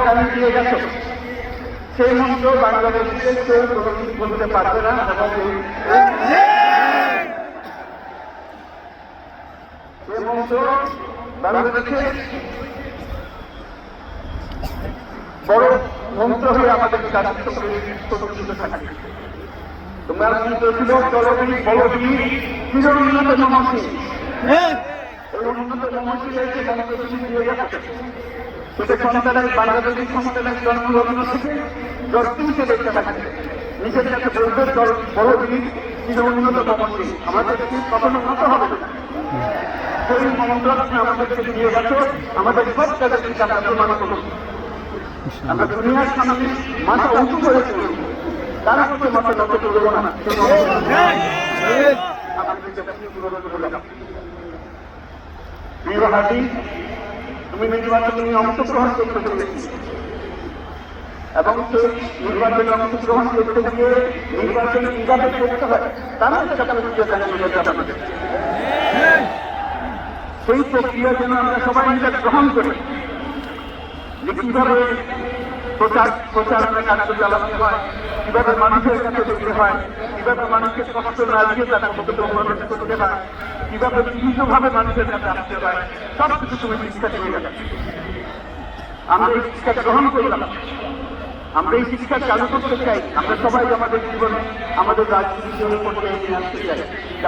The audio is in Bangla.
কানে দিয়ে গেছো, সেই মন্ত্র বাংলাদেশে কেউ কোনোদিন বলতে পারবে না। এবং এই মন্ত্র বাংলাদেশে বড় মন্ত্র হয়ে আমাদের কাছে প্রতিষ্ঠিত থাকে। তোমরা মন্ত্র ছিল চলবি বলবি চিরোন্নত মমসী। এই উন্নত মমসী রয়েছে মন্ত্রটি দিয়ে গেছে। সেটা সন্তানের বাংলাদেশি সন্তানের জন্মলগ্ন থেকে জন্মকে দেখতে থাকে। নিজের কাছে বলবে বলবি চিরোন্নত মমসী। আমাদের কি কখনো উন্নত হবে না। সেই মন্ত্রকে আমাদেরকে দিয়ে গেছে, আমাদের সব কাজে আমরা প্রমাণ করব। আমরা দুনিয়ার সামনে মাথা উঁচু করে তুলব, তার মধ্যে মাথা নত করবো না। তুমি নির্বাচনে অংশগ্রহণ করতে পেরেছি এবং সেই নির্বাচনে অংশগ্রহণ করতে গিয়ে নির্বাচনে কিভাবে করতে হয় তার সেই প্রক্রিয়া যেন আমরা সবাই মিলে গ্রহণ করি। যে কিভাবে প্রচারণা কার্য চালাতে হয়, কিভাবে মানুষের কাছে যেতে হয়, কিভাবে মানুষের কষ্ট না দিয়ে তাদের মধ্যে অনুরোধ করতে হয়, কিভাবে বিভিন্নভাবে মানুষের কাছে আসতে হয়, সব কিছু তুমি শিক্ষা দিয়ে গেলে। আমরা এই শিক্ষা গ্রহণ করলাম, আমরা এই শিক্ষা চালু করতে চাই। আমরা সবাই আমাদের জীবনে আমাদের রাজনীতি করতে আসতে চাই।